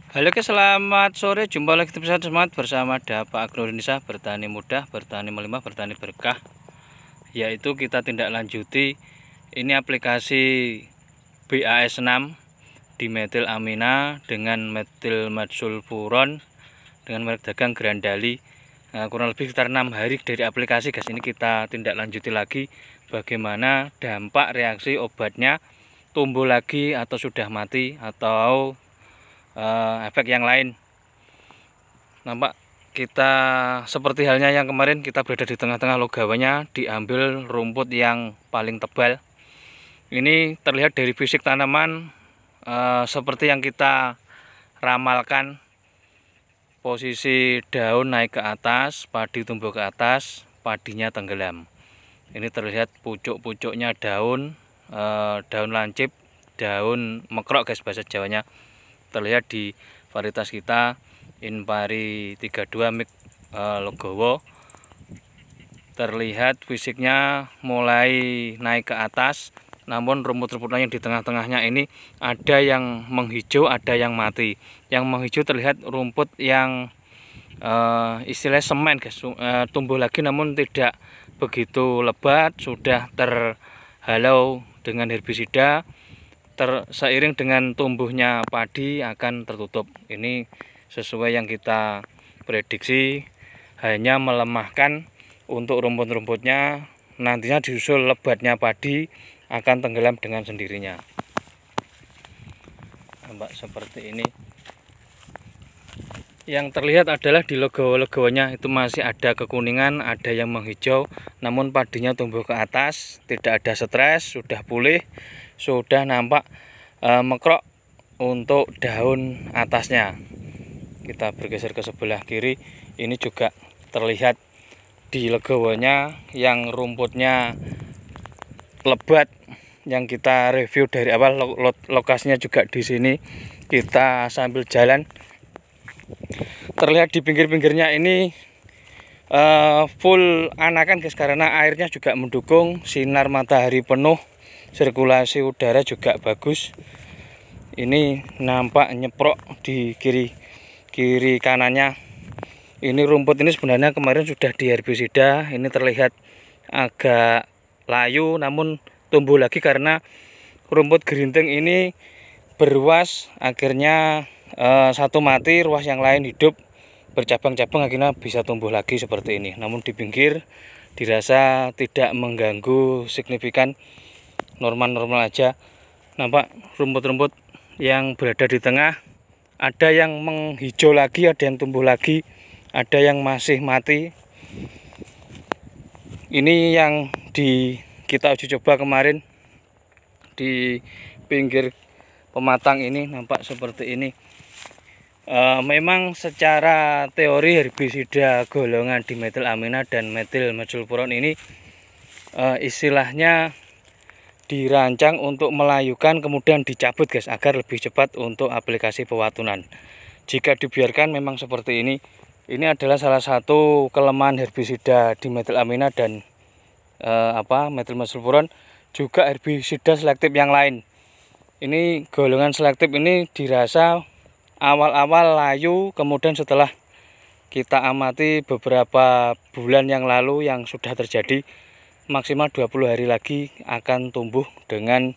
Halo guys, selamat sore. Jumpa lagi di Pesat Semangat bersama Dapa Agro Indonesia, bertani mudah, bertani melimah, bertani berkah. Yaitu kita tindak lanjuti ini aplikasi BAS6 dimetil amina dengan metil metsulfuron dengan merek dagang Grandali. Kurang lebih sekitar 6 hari dari aplikasi guys. Ini kita tindak lanjuti lagi bagaimana dampak reaksi obatnya, tumbuh lagi atau sudah mati atau efek yang lain. Nampak kita seperti halnya yang kemarin, kita berada di tengah-tengah logawanya, diambil rumput yang paling tebal. Ini terlihat dari fisik tanaman seperti yang kita ramalkan. Posisi daun naik ke atas, padi tumbuh ke atas, padinya tenggelam. Ini terlihat pucuk-pucuknya daun, daun lancip, daun mekrok guys bahasa Jawanya. Terlihat di varietas kita Inpari 32 Mik Logowo. Terlihat fisiknya mulai naik ke atas, namun rumput-rumputnya yang di tengah-tengahnya ini ada yang menghijau, ada yang mati. Yang menghijau terlihat rumput yang istilahnya semen guys, tumbuh lagi namun tidak begitu lebat, sudah terhalau dengan herbisida. Seiring dengan tumbuhnya padi akan tertutup. Ini sesuai yang kita prediksi, hanya melemahkan untuk rumput-rumputnya. Nantinya disusul lebatnya padi akan tenggelam dengan sendirinya. Nampak seperti ini. Yang terlihat adalah di logo-logonya itu masih ada kekuningan, ada yang menghijau, namun padinya tumbuh ke atas, tidak ada stres, sudah pulih, sudah nampak mekrok untuk daun atasnya. Kita bergeser ke sebelah kiri, ini juga terlihat di legowonya yang rumputnya lebat, yang kita review dari awal. Lokasinya juga di sini, kita sambil jalan. Terlihat di pinggir-pinggirnya ini full anakan guys, karena airnya juga mendukung, sinar matahari penuh, sirkulasi udara juga bagus. Ini nampak nyeprok di kiri kanannya. Ini rumput ini sebenarnya kemarin sudah di herbisida. Ini terlihat agak layu namun tumbuh lagi karena rumput gerinting ini beruas, akhirnya satu mati, ruas yang lain hidup, bercabang-cabang, akhirnya bisa tumbuh lagi seperti ini. Namun di pinggir dirasa tidak mengganggu signifikan, normal-normal aja. Nampak rumput-rumput yang berada di tengah, ada yang menghijau lagi, ada yang tumbuh lagi, ada yang masih mati. Ini yang kita uji coba kemarin di pinggir pematang ini, nampak seperti ini. Memang secara teori herbisida golongan dimetil amina dan metil metsulfuron ini istilahnya dirancang untuk melayukan kemudian dicabut guys, agar lebih cepat untuk aplikasi pewatunan. Jika dibiarkan memang seperti ini. Ini adalah salah satu kelemahan herbisida dimetil amina dan metil metsulfuron, juga herbisida selektif yang lain. Ini golongan selektif ini dirasa awal-awal layu, kemudian setelah kita amati beberapa bulan yang lalu yang sudah terjadi, maksimal 20 hari lagi akan tumbuh dengan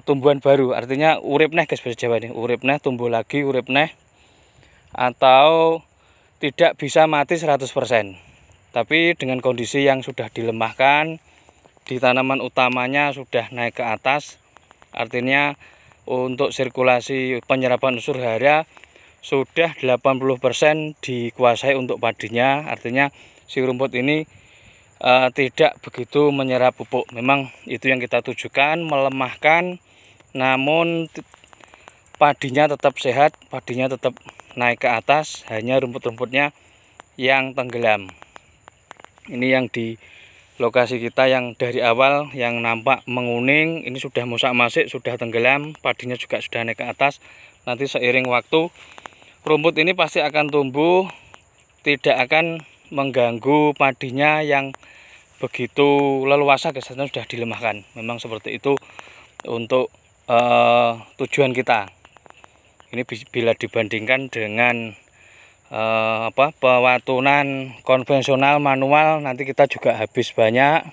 tumbuhan baru. Artinya urip neh guys bahasa Jawa ini, urip neh, tumbuh lagi, urip neh, atau tidak bisa mati 100%. Tapi dengan kondisi yang sudah dilemahkan, di tanaman utamanya sudah naik ke atas, artinya untuk sirkulasi penyerapan unsur hara sudah 80% dikuasai untuk padinya. Artinya si rumput ini tidak begitu menyerap pupuk. Memang itu yang kita tujukan, melemahkan, namun padinya tetap sehat, padinya tetap naik ke atas, hanya rumput-rumputnya yang tenggelam. Ini yang di lokasi kita yang dari awal yang nampak menguning, ini sudah mosak-masik, sudah tenggelam, padinya juga sudah naik ke atas. Nanti seiring waktu rumput ini pasti akan tumbuh, tidak akan mengganggu padinya yang begitu leluasa, kesannya sudah dilemahkan. Memang seperti itu untuk tujuan kita. Ini bila dibandingkan dengan pewatunan konvensional manual, nanti kita juga habis banyak,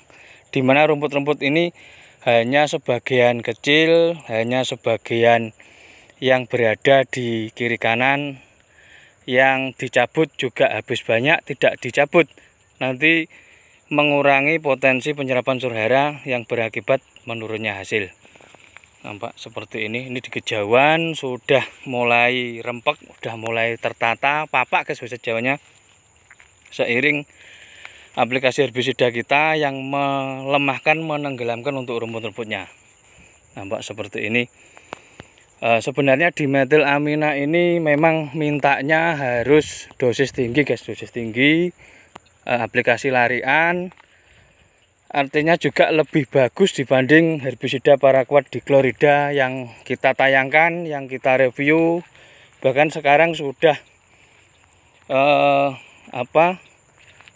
dimana rumput-rumput ini hanya sebagian kecil, hanya sebagian yang berada di kiri kanan, yang dicabut juga habis banyak, tidak dicabut nanti mengurangi potensi penyerapan unsur hara yang berakibat menurunnya hasil. Nampak seperti ini di kejauhan sudah mulai rempek, sudah mulai tertata, papak guys bahasa Jawanya. Seiring aplikasi herbisida kita yang melemahkan, menenggelamkan untuk rumput-rumputnya. Nampak seperti ini. Sebenarnya dimetil amina ini memang mintanya harus dosis tinggi guys, dosis tinggi, aplikasi larian. Artinya juga lebih bagus dibanding herbisida paraquat dichlorida yang kita tayangkan, yang kita review. Bahkan sekarang sudah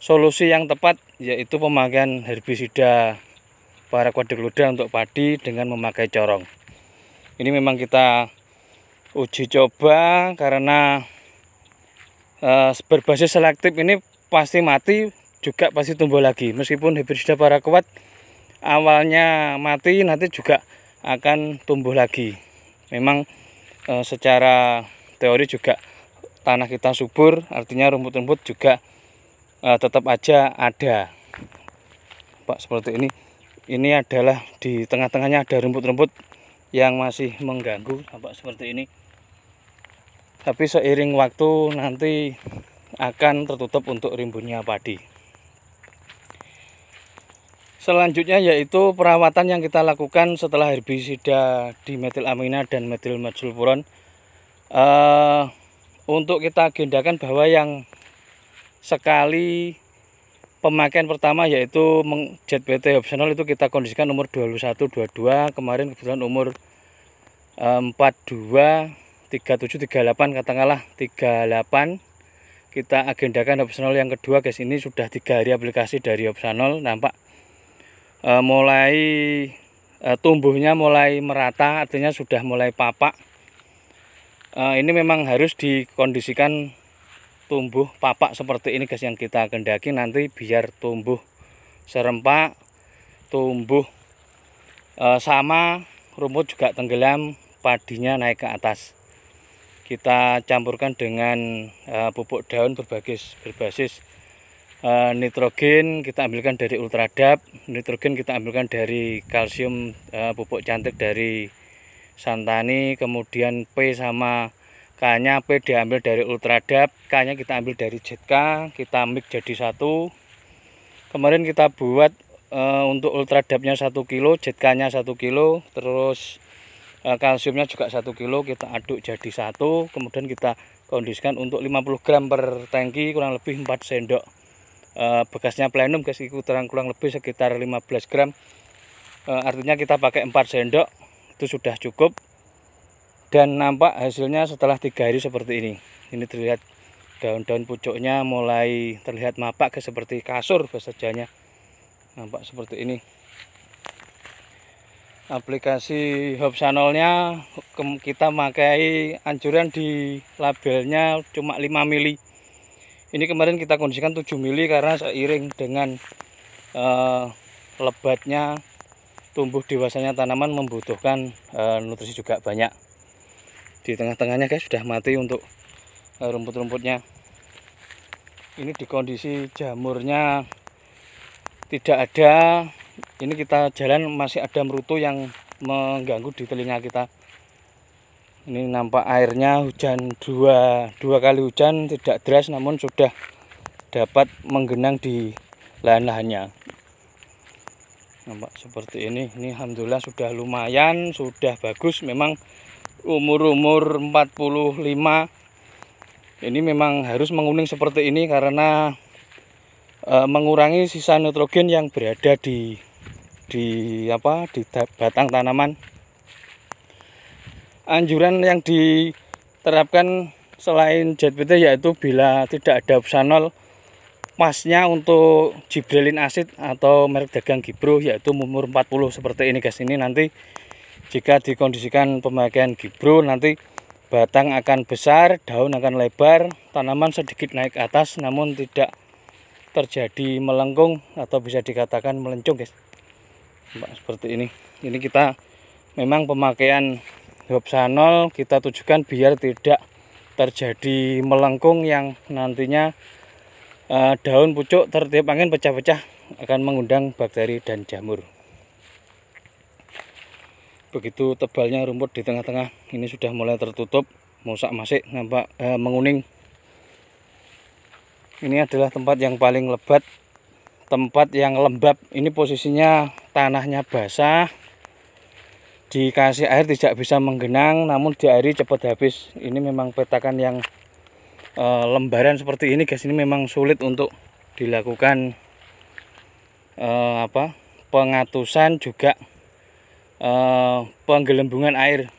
solusi yang tepat, yaitu pemakaian herbisida paraquat dichlorida untuk padi dengan memakai corong. Ini memang kita uji coba karena berbasis selektif ini pasti mati, juga pasti tumbuh lagi. Meskipun herbisida paraquat awalnya mati, nanti juga akan tumbuh lagi. Memang secara teori juga tanah kita subur, artinya rumput-rumput juga tetap aja ada. Pak seperti ini. Ini adalah di tengah-tengahnya ada rumput-rumput yang masih mengganggu, nampak seperti ini. Tapi seiring waktu nanti akan tertutup untuk rimbunnya padi. Selanjutnya yaitu perawatan yang kita lakukan setelah herbisida dimetil amina dan metilmersulfuron. Untuk kita agendakan bahwa yang sekali pemakaian pertama yaitu ZPT opsional itu kita kondisikan umur 21-22. Kemarin kebetulan umur 42, 37, 38, katakanlah 38. Kita agendakan opsional yang kedua guys. Ini sudah 3 hari aplikasi dari opsional. Nampak mulai tumbuhnya mulai merata, artinya sudah mulai papak. Ini memang harus dikondisikan tumbuh papak seperti ini guys yang kita kendaki, nanti biar tumbuh serempak, tumbuh sama, rumput juga tenggelam, padinya naik ke atas. Kita campurkan dengan pupuk daun berbasis nitrogen kita ambilkan dari Ultradap, nitrogen kita ambilkan dari kalsium pupuk cantik dari Santani, kemudian P sama K-nya, P diambil dari Ultradap, K-nya kita ambil dari ZK, kita mix jadi satu. Kemarin kita buat untuk Ultradapnya 1 kilo, ZK-nya 1 kilo, terus kalsiumnya juga 1 kilo, kita aduk jadi satu, kemudian kita kondisikan untuk 50 gram per tangki, kurang lebih 4 sendok. Bekasnya plenum guys, itu kurang lebih sekitar 15 gram. Artinya kita pakai 4 sendok itu sudah cukup. Dan nampak hasilnya setelah 3 hari seperti ini. Ini terlihat daun-daun pucuknya mulai terlihat mapak guys, seperti kasur bahasanya. Nampak seperti ini. Aplikasi opsionalnya kita pakai anjuran di labelnya cuma 5 mili. Ini kemarin kita kondisikan 7 mili karena seiring dengan lebatnya tumbuh dewasanya tanaman membutuhkan nutrisi juga banyak. Di tengah-tengahnya guys sudah mati untuk rumput-rumputnya. Ini di kondisi jamurnya tidak ada. Ini kita jalan masih ada merutu yang mengganggu di telinga kita. Ini nampak airnya hujan dua kali hujan, tidak deras namun sudah dapat menggenang di lahan-lahannya. Nampak seperti ini. Ini alhamdulillah sudah lumayan, sudah bagus. Memang umur 45 ini memang harus menguning seperti ini karena mengurangi sisa nitrogen yang berada di batang tanaman. Anjuran yang diterapkan selain ZPT yaitu bila tidak ada opsional, pasnya untuk Gibberellin acid atau merek dagang Gibro yaitu umur 40 seperti ini guys. Ini nanti jika dikondisikan pemakaian Gibro nanti batang akan besar, daun akan lebar, tanaman sedikit naik ke atas, namun tidak terjadi melengkung atau bisa dikatakan melencung guys. Seperti ini. Ini kita memang pemakaian Hopsanol kita tujukan biar tidak terjadi melengkung yang nantinya daun pucuk tertiup angin pecah-pecah akan mengundang bakteri dan jamur. Begitu tebalnya rumput di tengah-tengah, ini sudah mulai tertutup, mosak masik, nampak menguning. Ini adalah tempat yang paling lebat, tempat yang lembab. Ini posisinya tanahnya basah, dikasih air tidak bisa menggenang, namun diairi cepat habis. Ini memang petakan yang lembaran seperti ini guys, ini memang sulit untuk dilakukan pengatusan juga penggelembungan air.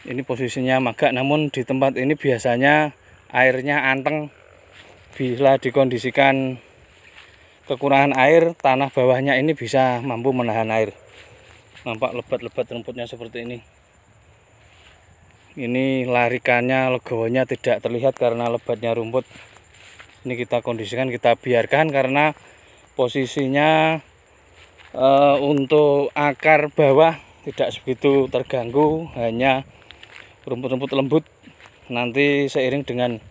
Ini posisinya magak, namun di tempat ini biasanya airnya anteng. Bila dikondisikan kekurangan air, tanah bawahnya ini bisa mampu menahan air. Nampak lebat-lebat rumputnya seperti ini. Ini larikannya, legowonya tidak terlihat karena lebatnya rumput. Ini kita kondisikan, kita biarkan karena posisinya untuk akar bawah tidak begitu terganggu, hanya rumput-rumput lembut. Nanti seiring dengan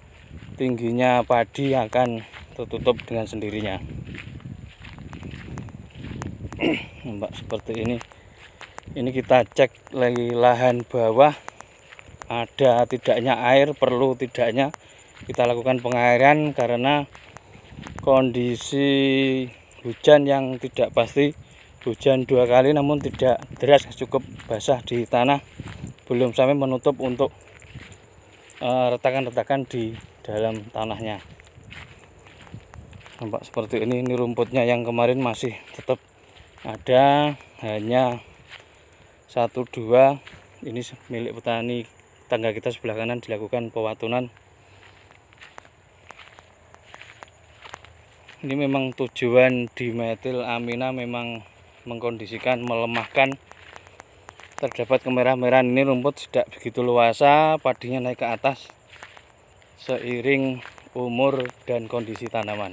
tingginya padi akan tertutup dengan sendirinya. Nampak seperti ini. Ini kita cek lagi lahan bawah, ada tidaknya air, perlu tidaknya kita lakukan pengairan karena kondisi hujan yang tidak pasti. Hujan 2 kali namun tidak deras, cukup basah di tanah, belum sampai menutup untuk retakan-retakan di dalam tanahnya. Nampak seperti ini rumputnya yang kemarin masih tetap ada, hanya 1-2. Ini milik petani tangga kita sebelah kanan, dilakukan pewatunan. Ini memang tujuan dimetil amina, memang mengkondisikan, melemahkan. Terdapat kemerah-merahan, ini rumput tidak begitu luasa, padinya naik ke atas seiring umur dan kondisi tanaman.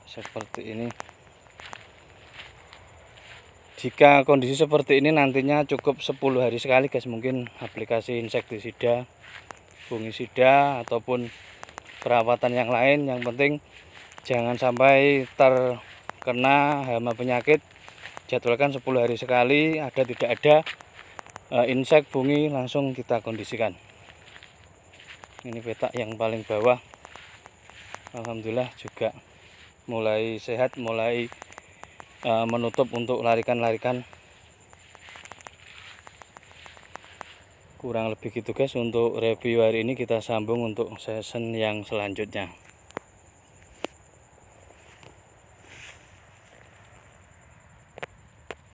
Seperti ini. Jika kondisi seperti ini nantinya cukup 10 hari sekali guys, mungkin aplikasi insektisida, fungisida ataupun perawatan yang lain. Yang penting jangan sampai terkena hama penyakit. Jadwalkan 10 hari sekali, ada tidak ada insek fungi langsung kita kondisikan. Ini petak yang paling bawah, alhamdulillah juga mulai sehat, mulai menutup untuk larikan-larikan. Kurang lebih gitu guys untuk review hari ini. Kita sambung untuk season yang selanjutnya.